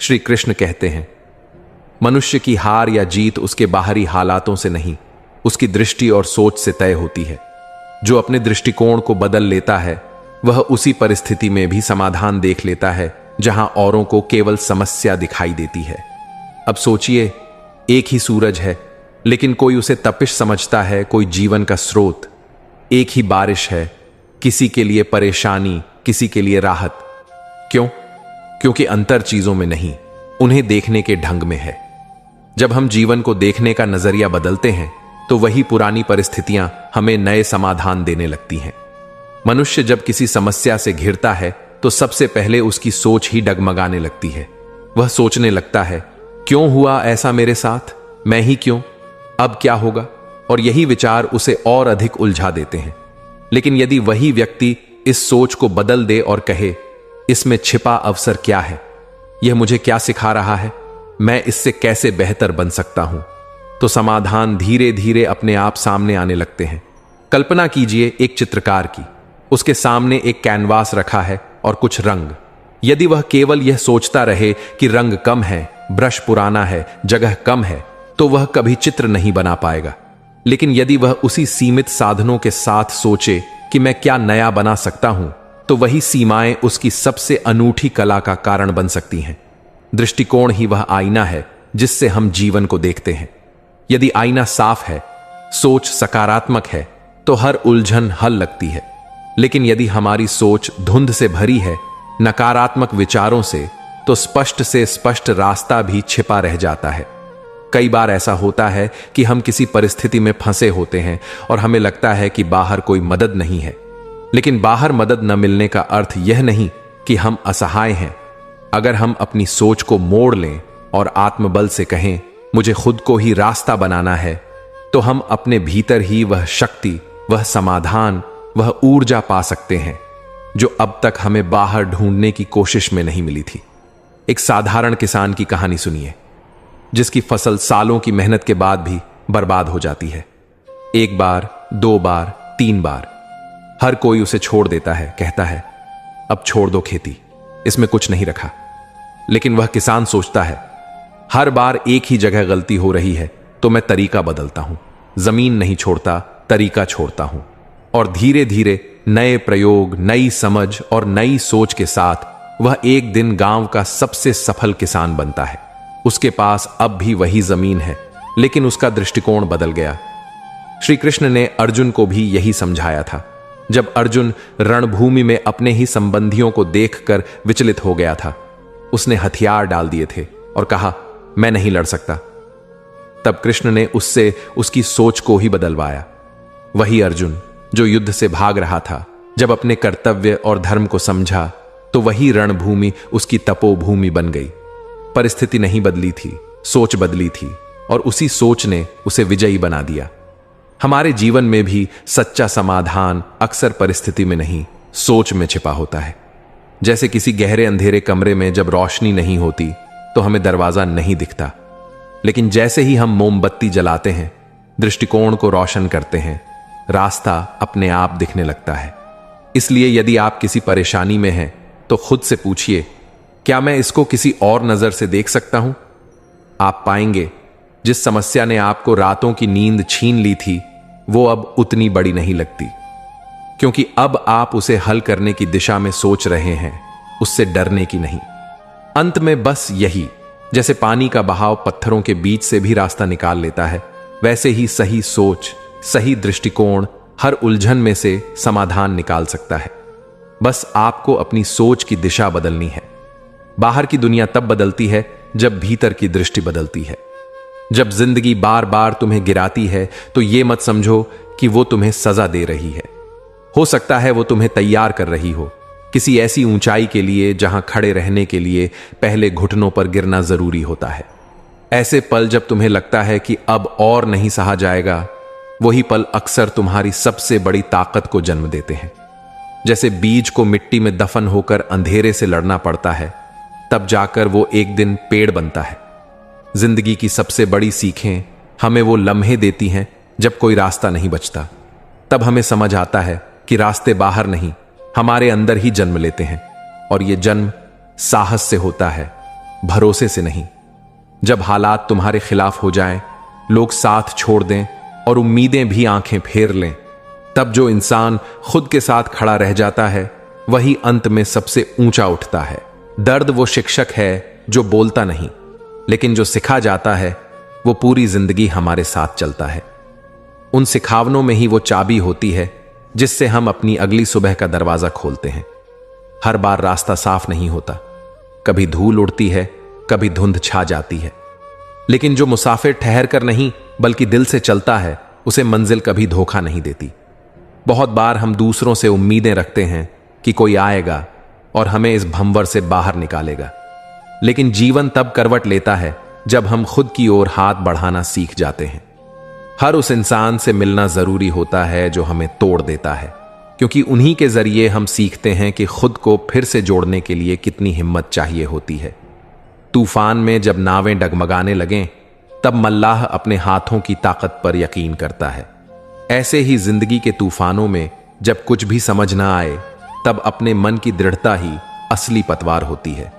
श्री कृष्ण कहते हैं, मनुष्य की हार या जीत उसके बाहरी हालातों से नहीं, उसकी दृष्टि और सोच से तय होती है। जो अपने दृष्टिकोण को बदल लेता है वह उसी परिस्थिति में भी समाधान देख लेता है जहां औरों को केवल समस्या दिखाई देती है। अब सोचिए, एक ही सूरज है, लेकिन कोई उसे तपिश समझता है, कोई जीवन का स्रोत। एक ही बारिश है, किसी के लिए परेशानी, किसी के लिए राहत। क्यों? क्योंकि अंतर चीजों में नहीं, उन्हें देखने के ढंग में है। जब हम जीवन को देखने का नजरिया बदलते हैं तो वही पुरानी परिस्थितियां हमें नए समाधान देने लगती हैं। मनुष्य जब किसी समस्या से घिरता है तो सबसे पहले उसकी सोच ही डगमगाने लगती है। वह सोचने लगता है, क्यों हुआ ऐसा मेरे साथ, मैं ही क्यों, अब क्या होगा? और यही विचार उसे और अधिक उलझा देते हैं। लेकिन यदि वही व्यक्ति इस सोच को बदल दे और कहे, इसमें छिपा अवसर क्या है, यह मुझे क्या सिखा रहा है, मैं इससे कैसे बेहतर बन सकता हूं, तो समाधान धीरे धीरे अपने आप सामने आने लगते हैं। कल्पना कीजिए एक चित्रकार की, उसके सामने एक कैनवास रखा है और कुछ रंग। यदि वह केवल यह सोचता रहे कि रंग कम है, ब्रश पुराना है, जगह कम है, तो वह कभी चित्र नहीं बना पाएगा। लेकिन यदि वह उसी सीमित साधनों के साथ सोचे कि मैं क्या नया बना सकता हूं, तो वही सीमाएं उसकी सबसे अनूठी कला का कारण बन सकती हैं। दृष्टिकोण ही वह आईना है जिससे हम जीवन को देखते हैं। यदि आईना साफ है, सोच सकारात्मक है, तो हर उलझन हल लगती है। लेकिन यदि हमारी सोच धुंध से भरी है, नकारात्मक विचारों से, तो स्पष्ट से स्पष्ट रास्ता भी छिपा रह जाता है। कई बार ऐसा होता है कि हम किसी परिस्थिति में फंसे होते हैं और हमें लगता है कि बाहर कोई मदद नहीं है। लेकिन बाहर मदद न मिलने का अर्थ यह नहीं कि हम असहाय हैं। अगर हम अपनी सोच को मोड़ लें और आत्मबल से कहें, मुझे खुद को ही रास्ता बनाना है, तो हम अपने भीतर ही वह शक्ति, वह समाधान, वह ऊर्जा पा सकते हैं जो अब तक हमें बाहर ढूंढने की कोशिश में नहीं मिली थी। एक साधारण किसान की कहानी सुनिए, जिसकी फसल सालों की मेहनत के बाद भी बर्बाद हो जाती है। एक बार, दो बार, तीन बार हर कोई उसे छोड़ देता है, कहता है, अब छोड़ दो खेती, इसमें कुछ नहीं रखा। लेकिन वह किसान सोचता है, हर बार एक ही जगह गलती हो रही है, तो मैं तरीका बदलता हूं, जमीन नहीं छोड़ता, तरीका छोड़ता हूं। और धीरे धीरे नए प्रयोग, नई समझ और नई सोच के साथ वह एक दिन गांव का सबसे सफल किसान बनता है। उसके पास अब भी वही जमीन है, लेकिन उसका दृष्टिकोण बदल गया। श्री कृष्ण ने अर्जुन को भी यही समझाया था। जब अर्जुन रणभूमि में अपने ही संबंधियों को देखकर विचलित हो गया था, उसने हथियार डाल दिए थे और कहा, मैं नहीं लड़ सकता। तब कृष्ण ने उससे उसकी सोच को ही बदलवाया। वही अर्जुन जो युद्ध से भाग रहा था, जब अपने कर्तव्य और धर्म को समझा, तो वही रणभूमि उसकी तपोभूमि बन गई। परिस्थिति नहीं बदली थी, सोच बदली थी, और उसी सोच ने उसे विजयी बना दिया। हमारे जीवन में भी सच्चा समाधान अक्सर परिस्थिति में नहीं, सोच में छिपा होता है। जैसे किसी गहरे अंधेरे कमरे में जब रोशनी नहीं होती तो हमें दरवाजा नहीं दिखता, लेकिन जैसे ही हम मोमबत्ती जलाते हैं, दृष्टिकोण को रोशन करते हैं, रास्ता अपने आप दिखने लगता है। इसलिए यदि आप किसी परेशानी में हैं तो खुद से पूछिए, क्या मैं इसको किसी और नजर से देख सकता हूं? आप पाएंगे जिस समस्या ने आपको रातों की नींद छीन ली थी, वो अब उतनी बड़ी नहीं लगती, क्योंकि अब आप उसे हल करने की दिशा में सोच रहे हैं, उससे डरने की नहीं। अंत में बस यही, जैसे पानी का बहाव पत्थरों के बीच से भी रास्ता निकाल लेता है, वैसे ही सही सोच, सही दृष्टिकोण हर उलझन में से समाधान निकाल सकता है। बस आपको अपनी सोच की दिशा बदलनी है। बाहर की दुनिया तब बदलती है जब भीतर की दृष्टि बदलती है। जब जिंदगी बार बार तुम्हें गिराती है तो यह मत समझो कि वो तुम्हें सजा दे रही है। हो सकता है वो तुम्हें तैयार कर रही हो किसी ऐसी ऊंचाई के लिए जहां खड़े रहने के लिए पहले घुटनों पर गिरना जरूरी होता है। ऐसे पल जब तुम्हें लगता है कि अब और नहीं सहा जाएगा, वही पल अक्सर तुम्हारी सबसे बड़ी ताकत को जन्म देते हैं। जैसे बीज को मिट्टी में दफन होकर अंधेरे से लड़ना पड़ता है, तब जाकर वो एक दिन पेड़ बनता है। जिंदगी की सबसे बड़ी सीखें हमें वो लम्हे देती हैं जब कोई रास्ता नहीं बचता। तब हमें समझ आता है कि रास्ते बाहर नहीं, हमारे अंदर ही जन्म लेते हैं, और ये जन्म साहस से होता है, भरोसे से नहीं। जब हालात तुम्हारे खिलाफ हो जाएं, लोग साथ छोड़ दें और उम्मीदें भी आंखें फेर लें, तब जो इंसान खुद के साथ खड़ा रह जाता है वही अंत में सबसे ऊंचा उठता है। दर्द वो शिक्षक है जो बोलता नहीं, लेकिन जो सिखा जाता है वो पूरी जिंदगी हमारे साथ चलता है। उन सिखावनों में ही वो चाबी होती है जिससे हम अपनी अगली सुबह का दरवाजा खोलते हैं। हर बार रास्ता साफ नहीं होता, कभी धूल उड़ती है, कभी धुंध छा जाती है, लेकिन जो मुसाफिर ठहर कर नहीं बल्कि दिल से चलता है उसे मंजिल कभी धोखा नहीं देती। बहुत बार हम दूसरों से उम्मीदें रखते हैं कि कोई आएगा और हमें इस भंवर से बाहर निकालेगा, लेकिन जीवन तब करवट लेता है जब हम खुद की ओर हाथ बढ़ाना सीख जाते हैं। हर उस इंसान से मिलना जरूरी होता है जो हमें तोड़ देता है, क्योंकि उन्हीं के जरिए हम सीखते हैं कि खुद को फिर से जोड़ने के लिए कितनी हिम्मत चाहिए होती है। तूफान में जब नावें डगमगाने लगें, तब मल्लाह अपने हाथों की ताकत पर यकीन करता है। ऐसे ही जिंदगी के तूफानों में जब कुछ भी समझ ना आए, तब अपने मन की दृढ़ता ही असली पतवार होती है।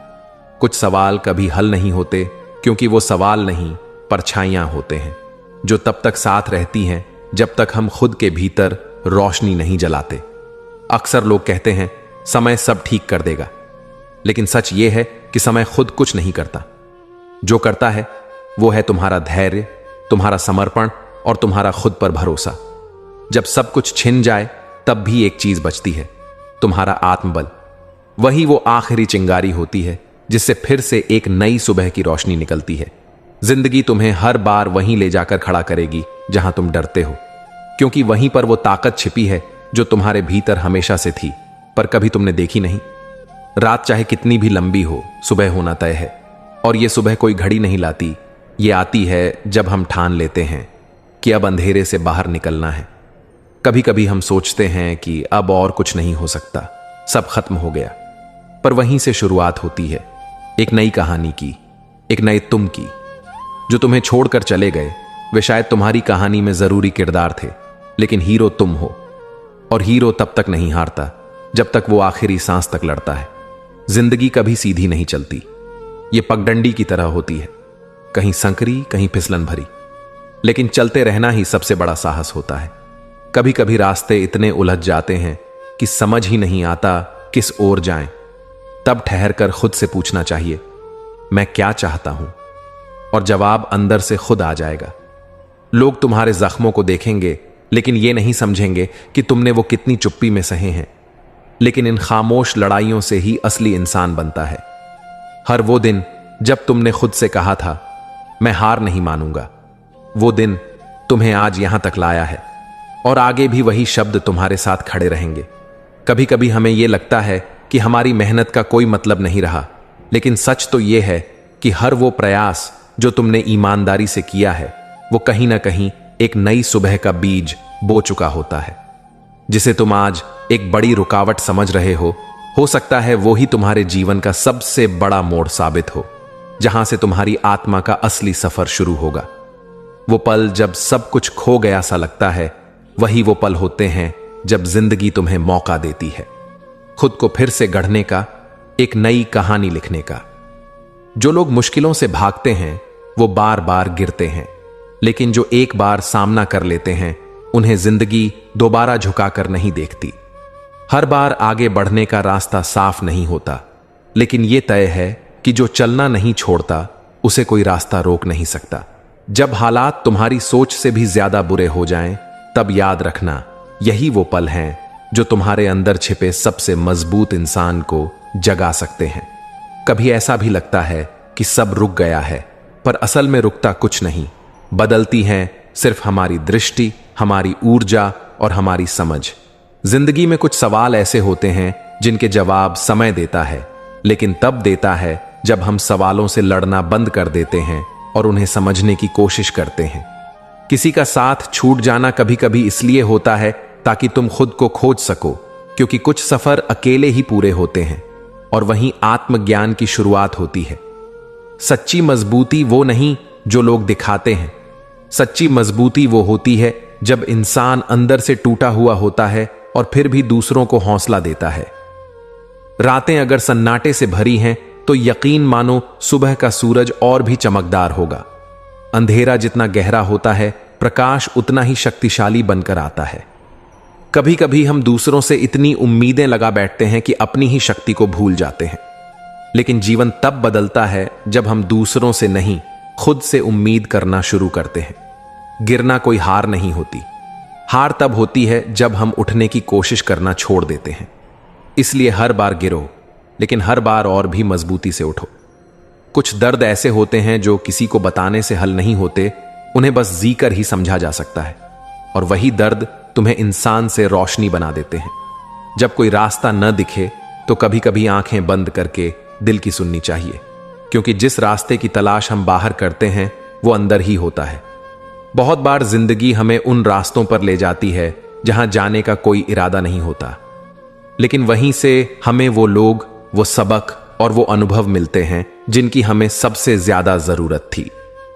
कुछ सवाल कभी हल नहीं होते, क्योंकि वो सवाल नहीं परछाइयां होते हैं जो तब तक साथ रहती हैं जब तक हम खुद के भीतर रोशनी नहीं जलाते। अक्सर लोग कहते हैं समय सब ठीक कर देगा, लेकिन सच ये है कि समय खुद कुछ नहीं करता। जो करता है वो है तुम्हारा धैर्य, तुम्हारा समर्पण और तुम्हारा खुद पर भरोसा। जब सब कुछ छिन जाए तब भी एक चीज बचती है, तुम्हारा आत्मबल। वही वो आखिरी चिंगारी होती है जिससे फिर से एक नई सुबह की रोशनी निकलती है। जिंदगी तुम्हें हर बार वहीं ले जाकर खड़ा करेगी जहां तुम डरते हो, क्योंकि वहीं पर वो ताकत छिपी है जो तुम्हारे भीतर हमेशा से थी, पर कभी तुमने देखी नहीं। रात चाहे कितनी भी लंबी हो, सुबह होना तय है, और ये सुबह कोई घड़ी नहीं लाती। ये आती है जब हम ठान लेते हैं कि अब अंधेरे से बाहर निकलना है। कभी कभी हम सोचते हैं कि अब और कुछ नहीं हो सकता, सब खत्म हो गया, पर वहीं से शुरुआत होती है एक नई कहानी की, एक नए तुम की। जो तुम्हें छोड़कर चले गए वे शायद तुम्हारी कहानी में जरूरी किरदार थे, लेकिन हीरो तुम हो, और हीरो तब तक नहीं हारता जब तक वो आखिरी सांस तक लड़ता है। जिंदगी कभी सीधी नहीं चलती, ये पगडंडी की तरह होती है, कहीं संकरी कहीं फिसलन भरी, लेकिन चलते रहना ही सबसे बड़ा साहस होता है। कभी कभी रास्ते इतने उलझ जाते हैं कि समझ ही नहीं आता किस ओर जाएं। तब ठहर कर खुद से पूछना चाहिए, मैं क्या चाहता हूं, और जवाब अंदर से खुद आ जाएगा। लोग तुम्हारे जख्मों को देखेंगे, लेकिन ये नहीं समझेंगे कि तुमने वो कितनी चुप्पी में सहे हैं। लेकिन इन खामोश लड़ाइयों से ही असली इंसान बनता है। हर वो दिन जब तुमने खुद से कहा था मैं हार नहीं मानूंगा, वो दिन तुम्हें आज यहां तक लाया है, और आगे भी वही शब्द तुम्हारे साथ खड़े रहेंगे। कभी कभी हमें यह लगता है कि हमारी मेहनत का कोई मतलब नहीं रहा, लेकिन सच तो यह है कि हर वो प्रयास जो तुमने ईमानदारी से किया है वो कहीं ना कहीं एक नई सुबह का बीज बो चुका होता है। जिसे तुम आज एक बड़ी रुकावट समझ रहे हो सकता है वो ही तुम्हारे जीवन का सबसे बड़ा मोड़ साबित हो, जहां से तुम्हारी आत्मा का असली सफर शुरू होगा। वो पल जब सब कुछ खो गया सा लगता है, वही वो पल होते हैं जब जिंदगी तुम्हें मौका देती है खुद को फिर से गढ़ने का, एक नई कहानी लिखने का। जो लोग मुश्किलों से भागते हैं वो बार बार गिरते हैं, लेकिन जो एक बार सामना कर लेते हैं उन्हें जिंदगी दोबारा झुकाकर नहीं देखती। हर बार आगे बढ़ने का रास्ता साफ नहीं होता, लेकिन यह तय है कि जो चलना नहीं छोड़ता उसे कोई रास्ता रोक नहीं सकता। जब हालात तुम्हारी सोच से भी ज्यादा बुरे हो जाएं, तब याद रखना यही वो पल हैं जो तुम्हारे अंदर छिपे सबसे मजबूत इंसान को जगा सकते हैं। कभी ऐसा भी लगता है कि सब रुक गया है, पर असल में रुकता कुछ नहीं। बदलती हैं सिर्फ हमारी दृष्टि, हमारी ऊर्जा और हमारी समझ। जिंदगी में कुछ सवाल ऐसे होते हैं जिनके जवाब समय देता है, लेकिन तब देता है जब हम सवालों से लड़ना बंद कर देते हैं और उन्हें समझने की कोशिश करते हैं। किसी का साथ छूट जाना कभी कभी इसलिए होता है ताकि तुम खुद को खोज सको, क्योंकि कुछ सफर अकेले ही पूरे होते हैं और वहीं आत्मज्ञान की शुरुआत होती है। सच्ची मजबूती वो नहीं जो लोग दिखाते हैं, सच्ची मजबूती वो होती है जब इंसान अंदर से टूटा हुआ होता है और फिर भी दूसरों को हौसला देता है। रातें अगर सन्नाटे से भरी हैं तो यकीन मानो सुबह का सूरज और भी चमकदार होगा। अंधेरा जितना गहरा होता है, प्रकाश उतना ही शक्तिशाली बनकर आता है। कभी कभी हम दूसरों से इतनी उम्मीदें लगा बैठते हैं कि अपनी ही शक्ति को भूल जाते हैं। लेकिन जीवन तब बदलता है जब हम दूसरों से नहीं, खुद से उम्मीद करना शुरू करते हैं। गिरना कोई हार नहीं होती। हार तब होती है जब हम उठने की कोशिश करना छोड़ देते हैं। इसलिए हर बार गिरो, लेकिन हर बार और भी मजबूती से उठो। कुछ दर्द ऐसे होते हैं जो किसी को बताने से हल नहीं होते, उन्हें बस जीकर ही समझा जा सकता है। और वही दर्द तुम्हें इंसान से रोशनी बना देते हैं। जब कोई रास्ता न दिखे तो कभी कभी आंखें बंद करके दिल की सुननी चाहिए, क्योंकि जिस रास्ते की तलाश हम बाहर करते हैं वो अंदर ही होता है। बहुत बार जिंदगी हमें उन रास्तों पर ले जाती है जहां जाने का कोई इरादा नहीं होता, लेकिन वहीं से हमें वो लोग, वो सबक और वो अनुभव मिलते हैं जिनकी हमें सबसे ज्यादा जरूरत थी।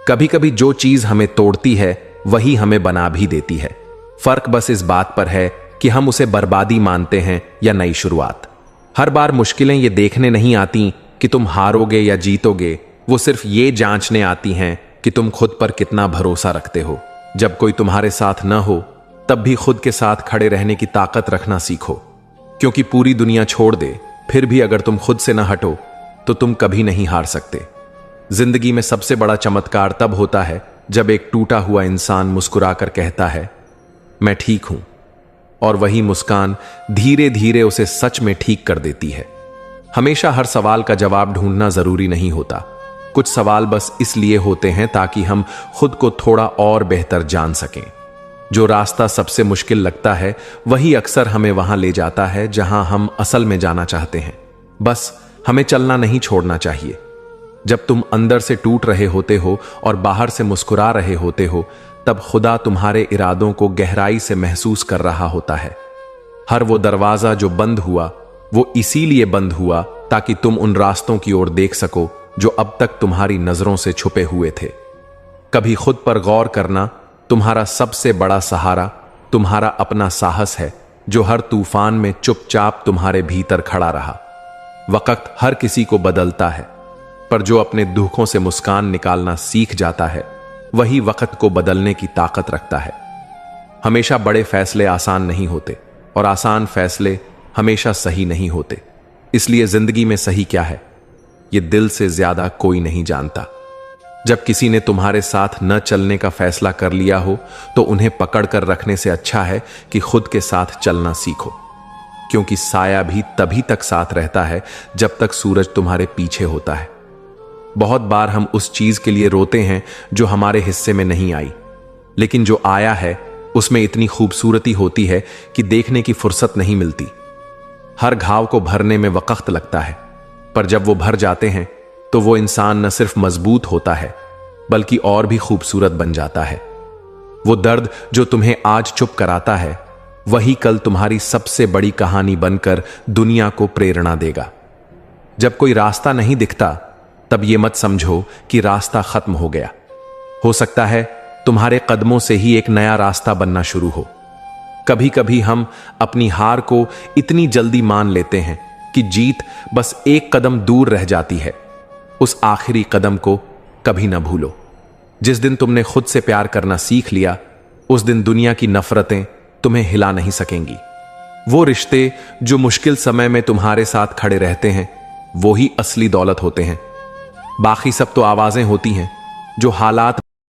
कभी कभी जो चीज हमें तोड़ती है वही हमें बना भी देती है। फर्क बस इस बात पर है कि हम उसे बर्बादी मानते हैं या नई शुरुआत। हर बार मुश्किलें ये देखने नहीं आती कि तुम हारोगे या जीतोगे, वो सिर्फ ये जांचने आती हैं कि तुम खुद पर कितना भरोसा रखते हो। जब कोई तुम्हारे साथ न हो तब भी खुद के साथ खड़े रहने की ताकत रखना सीखो, क्योंकि पूरी दुनिया छोड़ दे फिर भी अगर तुम खुद से न हटो तो तुम कभी नहीं हार सकते। जिंदगी में सबसे बड़ा चमत्कार तब होता है जब एक टूटा हुआ इंसान मुस्कुराकर कहता है मैं ठीक हूं, और वही मुस्कान धीरे धीरे उसे सच में ठीक कर देती है। हमेशा हर सवाल का जवाब ढूंढना जरूरी नहीं होता। कुछ सवाल बस इसलिए होते हैं ताकि हम खुद को थोड़ा और बेहतर जान सकें। जो रास्ता सबसे मुश्किल लगता है वही अक्सर हमें वहां ले जाता है जहां हम असल में जाना चाहते हैं। बस हमें चलना नहीं छोड़ना चाहिए। जब तुम अंदर से टूट रहे होते हो और बाहर से मुस्कुरा रहे होते हो, तब खुदा तुम्हारे इरादों को गहराई से महसूस कर रहा होता है। हर वो दरवाजा जो बंद हुआ वो इसीलिए बंद हुआ ताकि तुम उन रास्तों की ओर देख सको जो अब तक तुम्हारी नजरों से छुपे हुए थे। कभी खुद पर गौर करना, तुम्हारा सबसे बड़ा सहारा तुम्हारा अपना साहस है, जो हर तूफान में चुपचाप तुम्हारे भीतर खड़ा रहा। वक्त हर किसी को बदलता है, पर जो अपने दुखों से मुस्कान निकालना सीख जाता है वही वक्त को बदलने की ताकत रखता है। हमेशा बड़े फैसले आसान नहीं होते और आसान फैसले हमेशा सही नहीं होते। इसलिए जिंदगी में सही क्या है ये दिल से ज्यादा कोई नहीं जानता। जब किसी ने तुम्हारे साथ न चलने का फैसला कर लिया हो तो उन्हें पकड़ कर रखने से अच्छा है कि खुद के साथ चलना सीखो, क्योंकि साया भी तभी तक साथ रहता है जब तक सूरज तुम्हारे पीछे होता है। बहुत बार हम उस चीज के लिए रोते हैं जो हमारे हिस्से में नहीं आई, लेकिन जो आया है उसमें इतनी खूबसूरती होती है कि देखने की फुर्सत नहीं मिलती। हर घाव को भरने में वक्त लगता है, पर जब वो भर जाते हैं तो वो इंसान न सिर्फ मजबूत होता है बल्कि और भी खूबसूरत बन जाता है। वो दर्द जो तुम्हें आज चुप कराता है वही कल तुम्हारी सबसे बड़ी कहानी बनकर दुनिया को प्रेरणा देगा। जब कोई रास्ता नहीं दिखता तब ये मत समझो कि रास्ता खत्म हो गया। हो सकता है तुम्हारे कदमों से ही एक नया रास्ता बनना शुरू हो। कभी कभी हम अपनी हार को इतनी जल्दी मान लेते हैं कि जीत बस एक कदम दूर रह जाती है। उस आखिरी कदम को कभी ना भूलो। जिस दिन तुमने खुद से प्यार करना सीख लिया उस दिन दुनिया की नफरतें तुम्हें हिला नहीं सकेंगी। वो रिश्ते जो मुश्किल समय में तुम्हारे साथ खड़े रहते हैं वो ही असली दौलत होते हैं। बाकी सब तो आवाजें होती हैं जो हालात